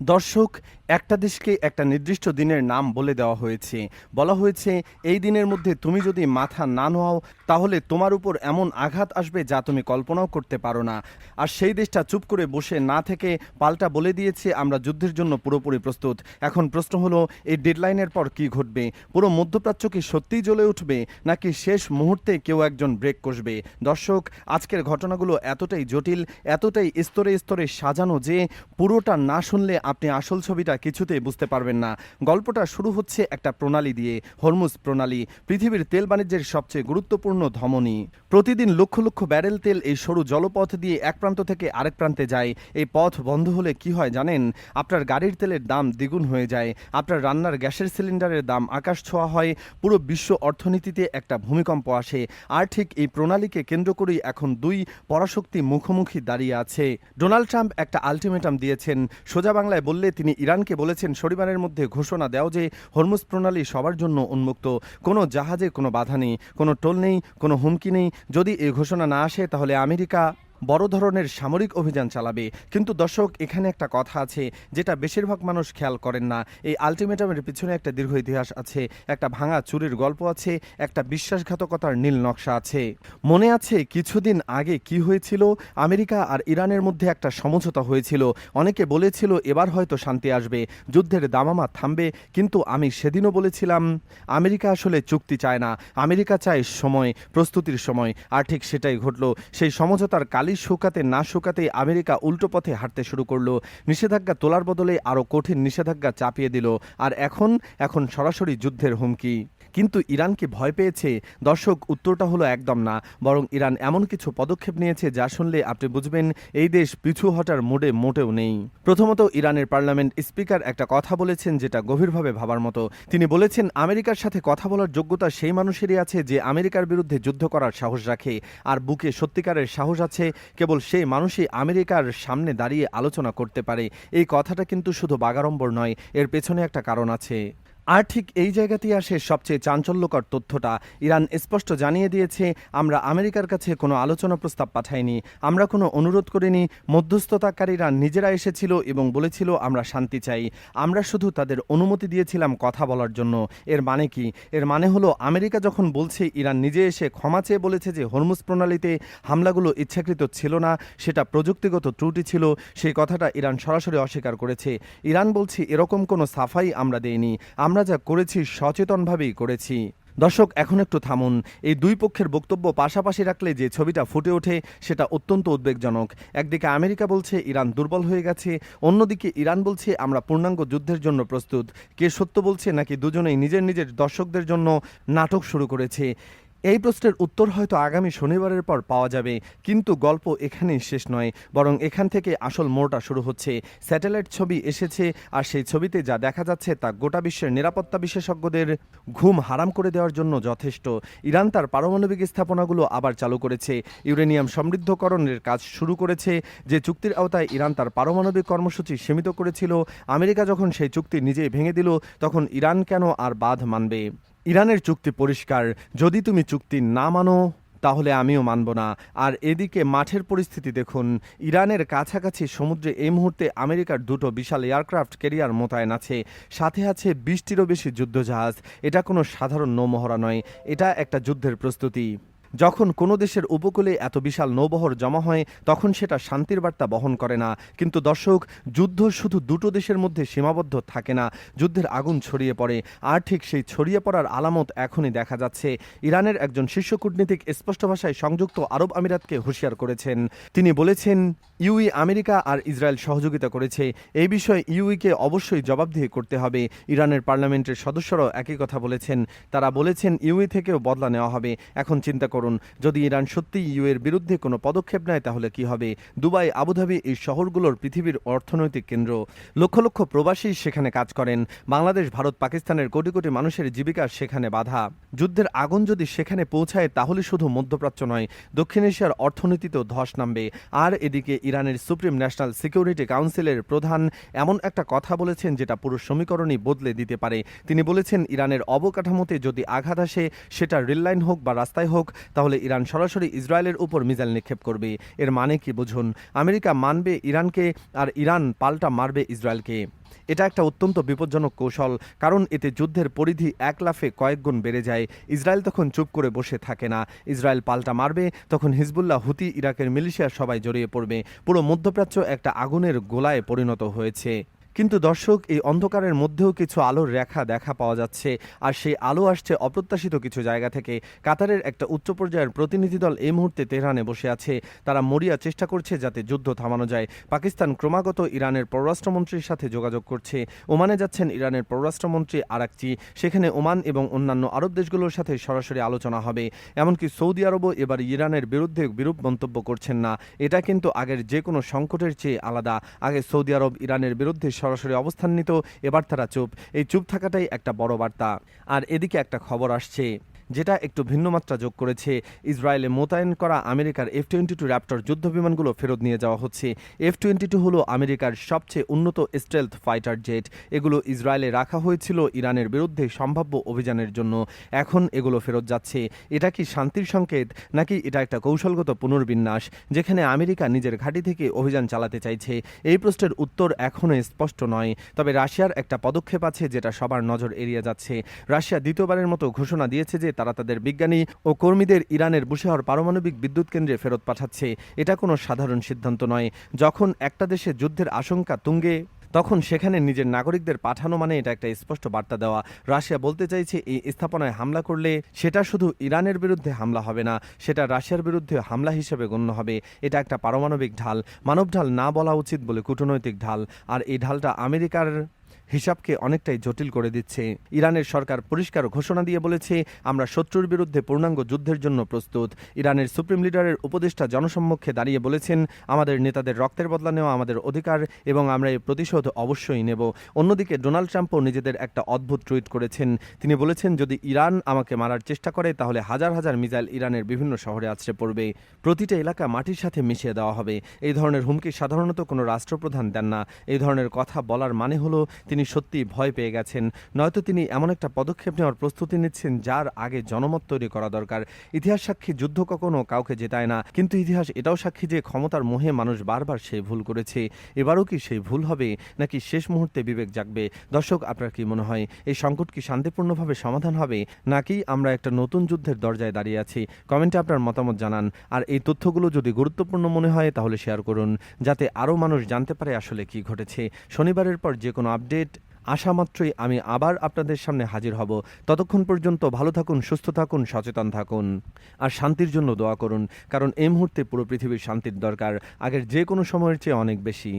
দর্শক, একটা দেশকে একটা নির্দিষ্ট দিনের নাম বলে দেওয়া হয়েছে। বলা হয়েছে, এই দিনের মধ্যে তুমি যদি মাথা না নোয়াও তাহলে তোমার উপর এমন আঘাত আসবে যা তুমি কল্পনাও করতে পারো না। আর সেই দেশটা চুপ করে বসে না থেকে পাল্টা বলে দিয়েছে, আমরা যুদ্ধের জন্য পুরোপুরি প্রস্তুত। এখন প্রশ্ন হলো, এই ডেডলাইনের পর কি ঘটবে? পুরো মধ্যপ্রাচ্য কি সত্যিই জ্বলে উঠবে, নাকি শেষ মুহূর্তে কেউ একজন ব্রেক কষবে? দর্শক, আজকের ঘটনাগুলো এতটাই জটিল, এতটাই স্তরে স্তরে সাজানো যে পুরোটা না শুনলে আপনি আসল ছবিটা কিছুতেই বুঝতে পারবেন না। গল্পটা শুরু হচ্ছে একটা প্রণালী দিয়ে, হরমুজ প্রণালী, পৃথিবীর তেল বাণিজ্যের সবচেয়ে গুরুত্বপূর্ণ ধমনী। প্রতিদিন লক্ষ লক্ষ ব্যারেল তেল এই সরু জলপথ দিয়ে এক প্রান্ত থেকে আরেক প্রান্তে যায়। এই পথ বন্ধ হলে কি হয় জানেন? আপনার গাড়ির তেলের দাম দ্বিগুণ হয়ে যায়, আপনার রান্নার গ্যাসের সিলিন্ডারের দাম আকাশ ছোঁয়া হয়, পুরো বিশ্ব অর্থনীতিতে একটা ভূমিকম্প আসে। আর ঠিক এই প্রণালীকে কেন্দ্র করেই এখন দুই পরাশক্তি মুখোমুখি দাঁড়িয়ে আছে। ডোনাল্ড ট্রাম্প একটা আলটিমেটাম দিয়েছেন। সোজা বাংলায় বললে তিনি ইরানকে বলেছেন, শনিবারের মধ্যে ঘোষণা দাও যে হরমুজ প্রণালী সবার জন্য উন্মুক্ত, কোনো জাহাজে কোনো বাধা নেই, কোনো টোল নেই, কোনো হুমকি নেই। যদি এই ঘোষণা না আসে তাহলে আমেরিকা বড় ধরনের সামরিক অভিযান চালাবে। কিন্তু দর্শক, এখানে একটা কথা আছে যেটা বেশিরভাগ মানুষ খেয়াল করেন না। এই আলটিমেটামের পিছনে একটা দীর্ঘ ইতিহাস আছে, একটা ভাঙা চুরির গল্প আছে, একটা বিশ্বাসঘাতকতার নীল নকশা আছে। মনে আছে কিছুদিন আগে কি হয়েছিল? আমেরিকা আর ইরানের মধ্যে একটা সমঝোতা হয়েছিল। অনেকে বলেছিল এবার হয়তো শান্তি আসবে, যুদ্ধের দামামা থামবে। কিন্তু আমি সেদিনও বলেছিলাম, আমেরিকা আসলে চুক্তি চায় না, আমেরিকা চায় সময়, প্রস্তুতির সময়। আর ঠিক সেটাই ঘটল। সেই সমঝোতার কালি শুকাতে না শুকাতে আমেরিকা উল্টো পথে হাঁটতে শুরু করলো। নিষেধাজ্ঞা তোলার বদলে আরও কঠিন নিষেধাজ্ঞা চাপিয়ে দিল। আর এখন সরাসরি যুদ্ধের হুমকি। কিন্তু ইরান কি ভয় পেয়েছে? দর্শক, উত্তরটা হলো একদম না। বরং ইরান এমন কিছু পদক্ষেপ নিয়েছে যা শুনলে আপনি বুঝবেন এই দেশ পিছু হটার মোডে মোটেও নেই। প্রথমত, ইরানের পার্লামেন্ট স্পিকার একটা কথা বলেছেন যেটা গভীরভাবে ভাবার মতো। তিনি বলেছেন, আমেরিকার সাথে কথা বলার যোগ্যতা সেই মানুষেরই আছে যে আমেরিকার বিরুদ্ধে যুদ্ধ করার সাহস রাখে। আর বুকে সত্যিকারের সাহস আছে কেবল সেই মানুষই আমেরিকার সামনে দাঁড়িয়ে আলোচনা করতে পারে। এই কথাটা কিন্তু শুধু বাগাড়ম্বর নয়, এর পেছনে একটা কারণ আছে। আর ঠিক এই জায়গাতেই আসে সবচেয়ে চাঞ্চল্যকর তথ্যটা। ইরান স্পষ্ট জানিয়ে দিয়েছে, আমরা আমেরিকার কাছে কোনো আলোচনা প্রস্তাব পাঠাইনি, আমরা কোনো অনুরোধ করিনি। মধ্যস্থতাকারীরা নিজেরা এসেছিল এবং বলেছিল আমরা শান্তি চাই, আমরা শুধু তাদের অনুমতি দিয়েছিলাম কথা বলার জন্য। এর মানে কি? এর মানে হলো, আমেরিকা যখন বলছে, ইরান নিজে এসে ক্ষমা চেয়ে বলেছে যে হরমুজ প্রণালীতে হামলাগুলো ইচ্ছাকৃত ছিল না, সেটা প্রযুক্তিগত ত্রুটি ছিল। সেই কথাটা ইরান সরাসরি অস্বীকার করেছে। ইরান বলছে, এরকম কোনো সাফাই আমরা দেইনি, আমরা যা করেছি সচেতনভাবেই করেছি। দর্শক, এখন একটু থামুন। এই দুই পক্ষের বক্তব্য পাশাপাশি রাখলে যে ছবিটা ফুটে ওঠে সেটা অত্যন্ত উদ্বেগজনক। একদিকে আমেরিকা বলছে ইরান দুর্বল হয়ে গেছে, অন্যদিকে ইরান বলছে আমরা পূর্ণাঙ্গ যুদ্ধের জন্য প্রস্তুত। কে সত্য বলছে, নাকি দুজনেই নিজের নিজের দর্শকদের জন্য নাটক শুরু করেছে? এই প্রশ্নের উত্তর হয়তো আগামী শনিবারের পর পাওয়া যাবে। কিন্তু গল্প এখানেই শেষ নয়, বরং এখান থেকে আসল মোড়টা শুরু হচ্ছে। স্যাটেলাইট ছবি এসেছে, আর সেই ছবিতে যা দেখা যাচ্ছে তা গোটা বিশ্বের নিরাপত্তা বিশেষজ্ঞদের ঘুম হারাম করে দেওয়ার জন্য যথেষ্ট। ইরান তার পারমাণবিক স্থাপনাগুলো আবার চালু করেছে, ইউরেনিয়াম সমৃদ্ধকরণের কাজ শুরু করেছে। যে চুক্তির আওতায় ইরান তার পারমাণবিক কর্মসূচি সীমিত করেছিল, আমেরিকা যখন সেই চুক্তি নিজেই ভেঙে দিল, তখন ইরান কেন আর বাঁধ মানবে? ইরানের চুক্তি পরিষ্কার, যদি তুমি চুক্তি না মানো তাহলে আমিও মানব না। আর এদিকে মাঠের পরিস্থিতি দেখুন। ইরানের কাছাকাছি সমুদ্রে এই মুহূর্তে আমেরিকার দুটো বিশাল এয়ারক্রাফট ক্যারিয়ার মোতায়েন আছে, সাথে আছে 20টিরও বেশি যুদ্ধজাহাজ। এটা কোনো সাধারণ নৌমহড়া নয়, এটা একটা যুদ্ধের প্রস্তুতি। যখন কোনো দেশের উপকূলে এত বিশাল নৌবহর জমা হয় তখন সেটা শান্তির বার্তা বহন করে না। কিন্তু দর্শক, যুদ্ধ শুধু দুটো দেশের মধ্যে সীমাবদ্ধ থাকে না, যুদ্ধের আগুন ছড়িয়ে পড়ে। আর ঠিক সেই ছড়িয়ে পড়ার আলামত এখনই দেখা যাচ্ছে। ইরানের একজন শীর্ষ কূটনীতিক স্পষ্ট ভাষায় সংযুক্ত আরব আমিরাতকে হুঁশিয়ার করেছেন। তিনি বলেছেন, ইউই আমেরিকা আর ইসরায়েল সহযোগিতা করেছে, এই বিষয়ে ইউইকে অবশ্যই জবাবদিহি করতে হবে। ইরানের পার্লামেন্টের সদস্যরাও একই কথা বলেছেন। তারা বলেছেন ইউই থেকেও বদলা নেওয়া হবে। এখন চিন্তা করুন, যদি ইরান সত্যি ইউএর বিরুদ্ধে কোনো পদক্ষেপ নেয় তাহলে কি হবে? দুবাই, আবুধাবি, এই শহরগুলোর পৃথিবীর অর্থনৈতিক কেন্দ্র, লক্ষ লক্ষ প্রবাসী সেখানে কাজ করেন। বাংলাদেশ, ভারত, পাকিস্তানের কোটি কোটি মানুষের জীবিকা সেখানে বাধা। যুদ্ধের আগুন যদি সেখানে পৌঁছায় তাহলে শুধু মধ্যপ্রাচ্য নয়, দক্ষিণ এশিয়ার অর্থনীতিতেও ধস নামবে। আর এদিকে ইরানের সুপ্রিম ন্যাশনাল সিকিউরিটি কাউন্সিলের প্রধান এমন একটা কথা বলেছেন যেটা পুরো সমীকরণই বদলে দিতে পারে। তিনি বলেছেন, ইরানের অবকাঠামোতে যদি আঘাত আসে, সেটা রেললাইন হোক বা রাস্তায় হোক, তাহলে ইরান সরাসরি ইসরায়েলের উপর মিসাইল নিক্ষেপ করবে। এর মানে কি বুঝুন, আমেরিকা মানবে ইরানকে আর ইরান পাল্টা মারবে ইসরায়েলকে। এটা একটা অত্যন্ত বিপজ্জনক কৌশল, কারণ এতে যুদ্ধের পরিধি এক লাফে কয়েক গুণ বেড়ে যায়। ইসরায়েল তখন চুপ করে বসে থাকে না, ইসরায়েল পাল্টা মারবে, তখন হিজবুল্লাহ, হুতি, ইরাকের মিলিশিয়া সবাই জড়িয়ে পড়বে। পুরো মধ্যপ্রাচ্য একটা আগুনের গোলায় পরিণত হয়েছে। কিন্তু দর্শক, এই অন্ধকারের মধ্যেও কিছু আলোর রেখা দেখা পাওয়া যাচ্ছে, আর সেই আলো আসছে অপ্রত্যাশিত কিছু জায়গা থেকে। কাতারের একটা উচ্চ পর্যায়ের প্রতিনিধি দল এই মুহূর্তে তেহরানে বসে আছে। তারা মরিয়া চেষ্টা করছে যাতে যুদ্ধ থামানো যায়। পাকিস্তান ক্রমাগত ইরানের পররাষ্ট্রমন্ত্রীর সাথে যোগাযোগ করছে। ওমানে যাচ্ছেন ইরানের পররাষ্ট্রমন্ত্রী আরাকচি, সেখানে ওমান এবং অন্যান্য আরব দেশগুলোর সাথে সরাসরি আলোচনা হবে। এমনকি সৌদি আরবও এবার ইরানের বিরুদ্ধে বিরূপ মন্তব্য করছেন না। এটা কিন্তু আগের যে কোনো সংকটের চেয়ে আলাদা। আগে সৌদি আরব ইরানের বিরুদ্ধে সরাসরি অবস্থান নিত, এবার তারা চুপ। এই চুপ থাকাটাই একটা বড় বার্তা। আর এদিকে একটা খবর আসছে যেটা একটু ভিন্ন মাত্রা যোগ করেছে। ইসরায়েলে মোতায়েন করা আমেরিকার F-22 র্যাপটর যুদ্ধ বিমানগুলো ফেরত নিয়ে যাওয়া হচ্ছে। F-22 হলো আমেরিকার সবচেয়ে উন্নত স্টেলথ ফাইটার জেট। এগুলো ইসরায়েলে রাখা হয়েছিল ইরানের বিরুদ্ধে সম্ভাব্য অভিযানের জন্য। এখন এগুলো ফেরত যাচ্ছে। এটা কি শান্তির সংকেত, নাকি এটা একটা কৌশলগত পুনর্বিন্যাস, যেখানে আমেরিকা নিজের ঘাঁটি থেকে অভিযান চালাতে চাইছে? এই প্রশ্নের উত্তর এখনও স্পষ্ট নয়। তবে রাশিয়ার একটা পদক্ষেপ আছে যেটা সবার নজর এড়িয়ে যাচ্ছে। রাশিয়া দ্বিতীয়বারের মতো ঘোষণা দিয়েছে যে তারা তাদের বিজ্ঞানী ও কর্মীদের ইরানের বুশেহর পারমাণবিক বিদ্যুৎ কেন্দ্রে ফেরত পাঠাচ্ছে। এটা কোনো সাধারণ সিদ্ধান্ত নয়। যখন একটা দেশে যুদ্ধের আশঙ্কা তুঙ্গে, তখন সেখানে নিজের নাগরিকদের পাঠানো মানে এটা একটা স্পষ্ট বার্তা দেওয়া। রাশিয়া বলতে চাইছে এই স্থাপনায় হামলা করলে সেটা শুধু ইরানের বিরুদ্ধে হামলা হবে না, সেটা রাশিয়ার বিরুদ্ধে হামলা হিসেবে গণ্য হবে। এটা একটা পারমাণবিক ঢাল, মানব ঢাল না বলা উচিত বলে কূটনৈতিক ঢাল। আর এই ঢালটা আমেরিকার হিসাবকে অনেকটাই জটিল করে দিচ্ছে। ইরানের সরকার পরিষ্কার ঘোষণা দিয়ে বলেছে, আমরা শত্রুর বিরুদ্ধে পূর্ণাঙ্গ যুদ্ধের জন্য প্রস্তুত। ইরানের সুপ্রিম লিডারের উপদেষ্টা জনসম্মুখে দাঁড়িয়ে বলেছেন, আমাদের নেতাদের রক্তের বদলা নেওয়া আমাদের অধিকার এবং আমরা এই প্রতিশোধ অবশ্যই নেব। অন্যদিকে ডোনাল্ড ট্রাম্পও নিজেদের একটা অদ্ভুত টুইট করেছেন। তিনি বলেছেন, যদি ইরান আমাকে মারার চেষ্টা করে তাহলে হাজার হাজার মিসাইল ইরানের বিভিন্ন শহরে আছড়ে পড়বে, প্রতিটা এলাকা মাটির সাথে মিশিয়ে দেওয়া হবে। এই ধরনের হুমকি সাধারণত কোনো রাষ্ট্রপ্রধান দেন না। এই ধরনের কথা বলার মানে হলো তিনি সত্যি ভয় পেয়ে গেছেন, নয়তো তিনি এমন একটা পদক্ষেপ নেওয়ার প্রস্তুতি নিচ্ছেন যার আগে জনমত তৈরি করা দরকার। ইতিহাস সাক্ষী, যুদ্ধ কখনো কাউকে জেতায় না, কিন্তু ইতিহাস এটাও সাক্ষী যে ক্ষমতার মোহে মানুষ বারবার সেই ভুল করেছে। এবারও কি সেই ভুল হবে, নাকি শেষ মুহূর্তে বিবেক জাগবে? দর্শক, আপনার কি মনে হয়, এই সংকট কি শান্তিপূর্ণভাবে সমাধান হবে, নাকি আমরা একটা নতুন যুদ্ধের দরজায় দাঁড়িয়ে আছি? কমেন্টে আপনার মতামত জানান। আর এই তথ্যগুলো যদি গুরুত্বপূর্ণ মনে হয় তাহলে শেয়ার করুন, যাতে আরও মানুষ জানতে পারে আসলে কি ঘটেছে। শনিবারের পর যে কোনো আপডেট আসা মাত্রই আমি আবার আপনাদের সামনে হাজির হব। ততক্ষণ পর্যন্ত ভালো থাকুন, সুস্থ থাকুন, সচেতন থাকুন, আর শান্তির জন্য দোয়া করুন, কারণ এই মুহূর্তে পুরো পৃথিবীর শান্তির দরকার, আগের যে কোনো সময়ের চেয়ে অনেক বেশি।